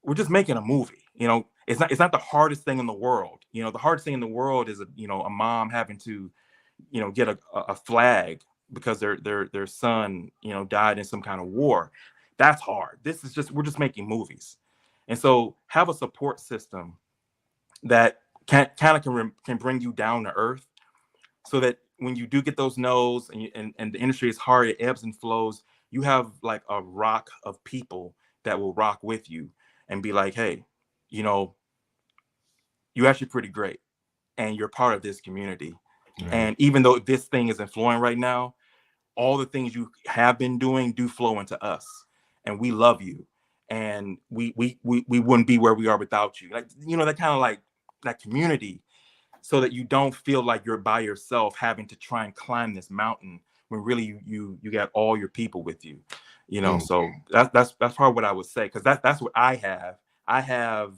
we're just making a movie. You know, it's not the hardest thing in the world. You know, the hardest thing in the world is a mom having to, you know, get a flag because their son, you know, died in some kind of war. That's hard. We're just making movies. And so have a support system that can bring you down to earth, so that when you do get those no's and the industry is hard, it ebbs and flows, you have like a rock of people that will rock with you and be like, hey, you know, you're actually pretty great and you're part of this community. Right. And even though this thing isn't flowing right now, all the things you have been doing do flow into us, and we love you, and we wouldn't be where we are without you. Like, you know, that kind of like that community, so that you don't feel like you're by yourself having to try and climb this mountain when really you got all your people with you, you know. So that's probably what I would say, because that's what I have. I have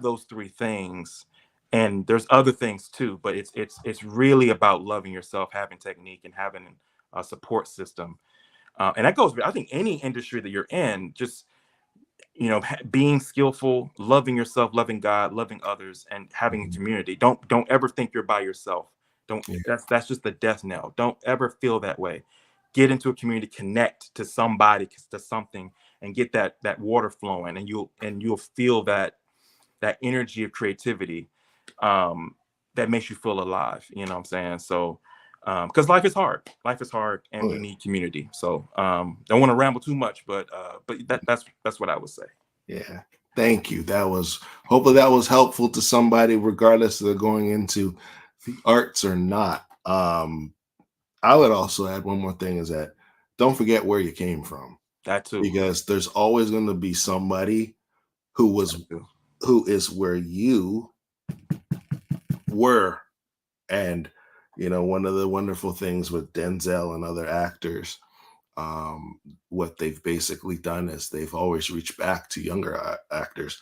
those three things, and there's other things too, but it's really about loving yourself, having technique, and having a support system. And that goes, I think, any industry that you're in, just, you know, being skillful, loving yourself, loving God, loving others, and having a community. Don't ever think you're by yourself. That's just the death knell. Don't ever feel that way. Get into a community, connect to somebody, to something, and get that water flowing, and you'll feel that energy of creativity, that makes you feel alive. You know what I'm saying? So, because life is hard, and we need community. So, don't want to ramble too much, but that's what I would say. Yeah, thank you. Hopefully that was helpful to somebody, regardless of they're going into the arts or not. I would also add one more thing, is that don't forget where you came from. That too, because there's always going to be somebody who is where you were. And, you know, one of the wonderful things with Denzel and other actors, what they've basically done is they've always reached back to younger actors.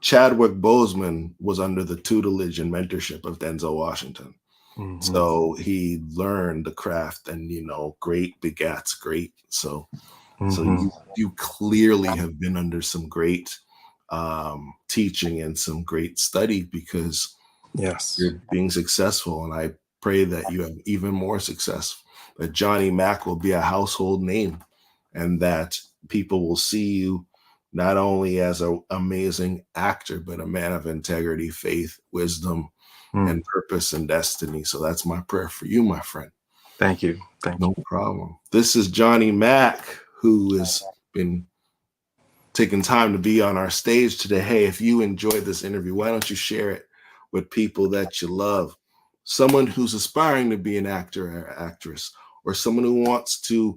Chadwick Boseman was under the tutelage and mentorship of Denzel Washington. Mm-hmm. So he learned the craft, and, you know, great begats great. So, so you clearly have been under some great teaching and some great study, because you're being successful. And I pray that you have even more success, that Johnny Mac will be a household name, and that people will see you not only as an amazing actor, but a man of integrity, faith, wisdom, and purpose and destiny. So that's my prayer for you, my friend. Thank you. No problem. This is Johnny Mac, who has been taking time to be on our stage today. Hey, if you enjoyed this interview, why don't you share it with people that you love? Someone who's aspiring to be an actor or actress, or someone who wants to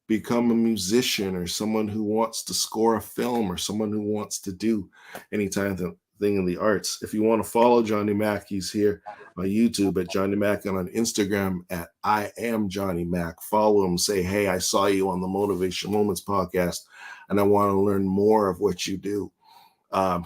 become a musician, or someone who wants to score a film, or someone who wants to do any kind of thing in the arts. If you want to follow Johnny Mac, he's here on YouTube at Johnny Mac and on Instagram at I am Johnny Mac. Follow him, say, hey, I saw you on the Motivation Moments podcast, and I want to learn more of what you do.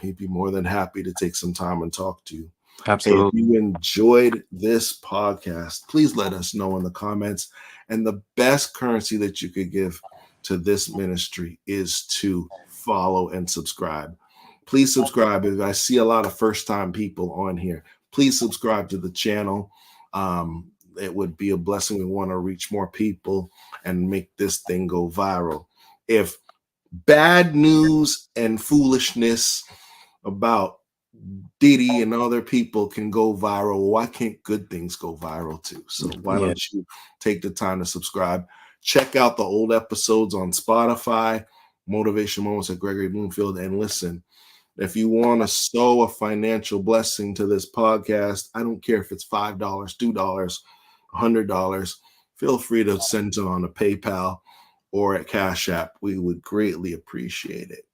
He'd be more than happy to take some time and talk to you. Absolutely. Hey, if you enjoyed this podcast, please let us know in the comments. And the best currency that you could give to this ministry is to follow and subscribe. Please subscribe. If I see a lot of first-time people on here, please subscribe to the channel. It would be a blessing. We want to reach more people and make this thing go viral. If bad news and foolishness about Diddy and other people can go viral, why can't good things go viral too? So why don't you take the time to subscribe? Check out the old episodes on Spotify, Motivation Moments at Gregory Bloomfield, and listen. If you want to sow a financial blessing to this podcast, I don't care if it's $5, $2, $100. Feel free to send it on a PayPal or at Cash App. We would greatly appreciate it.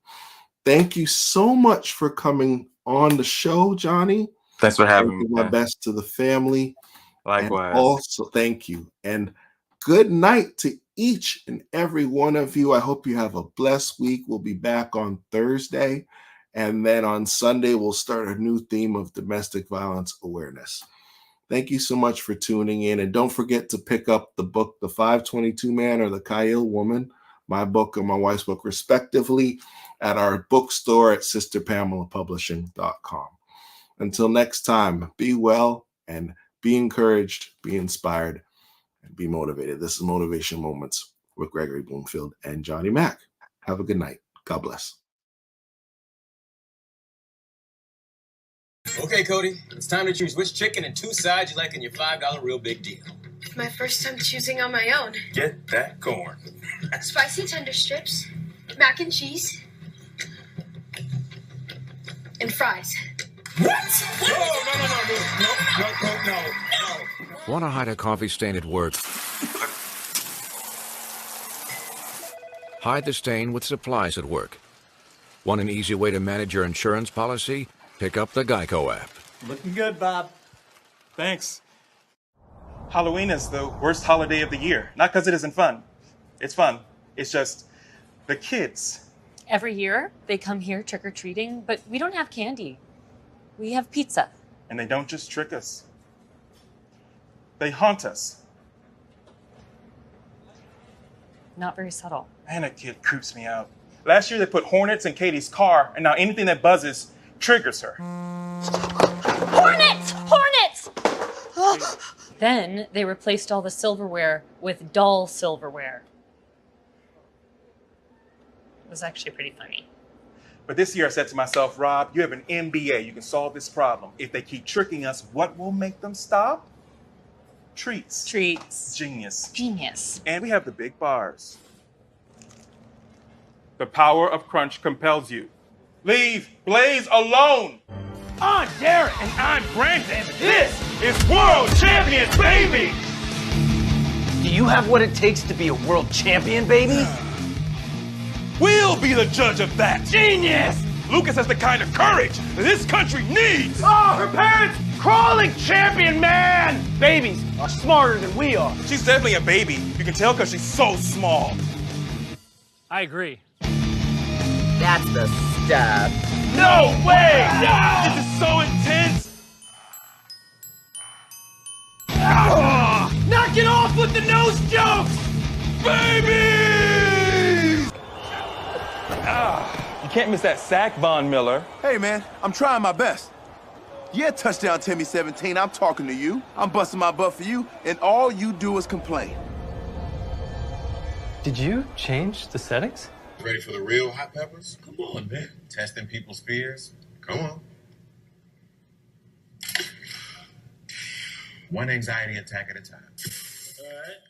Thank you so much for coming on the show, Johnny. Thanks for having me. My best to the family. Likewise. And also, thank you. And good night to each and every one of you. I hope you have a blessed week. We'll be back on Thursday. And then on Sunday, we'll start a new theme of domestic violence awareness. Thank you so much for tuning in. And don't forget to pick up the book, The 522 Man or The Kyle Woman, my book and my wife's book, respectively, at our bookstore at sisterpamelapublishing.com. Until next time, be well and be encouraged, be inspired, and be motivated. This is Motivation Moments with Gregory Bloomfield and Johnny Mac. Have a good night. God bless. Okay, Cody, it's time to choose which chicken and 2 sides you like in your $5 real big deal. My first time choosing on my own. Get that corn. Spicy tender strips, mac and cheese, and fries. What? No. Want to hide a coffee stain at work? Hide the stain with supplies at work. Want an easy way to manage your insurance policy? Pick up the Geico app. Looking good, Bob. Thanks. Halloween is the worst holiday of the year. Not because it isn't fun. It's fun. It's just the kids. Every year, they come here trick-or-treating, but we don't have candy. We have pizza. And they don't just trick us. They haunt us. Not very subtle. Man, a kid creeps me out. Last year, they put hornets in Katie's car, and now anything that buzzes triggers her. Hornets! Hornets! Then they replaced all the silverware with dull silverware. It was actually pretty funny. But this year I said to myself, Rob, you have an MBA. You can solve this problem. If they keep tricking us, what will make them stop? Treats. Treats. Genius. Genius. And we have the big bars. The power of crunch compels you. Leave Blaze alone. I'm Darren. And I'm Brandon. This is World Champion, baby! Do you have what it takes to be a world champion, baby? We'll be the judge of that. Genius! Lucas has the kind of courage that this country needs. Oh, her parents! Crawling champion, man! Babies are smarter than we are. She's definitely a baby. You can tell because she's so small. I agree. That's the stuff. No way! No! This is so intense. Knock it off with the nose jokes! Baby! You can't miss that sack, Von Miller. Hey, man, I'm trying my best. Yeah, touchdown, Timmy 17. I'm talking to you. I'm busting my butt for you, and all you do is complain. Did you change the settings? Ready for the real hot peppers? Come on, man. Testing people's fears? Come on. One anxiety attack at a time. All right.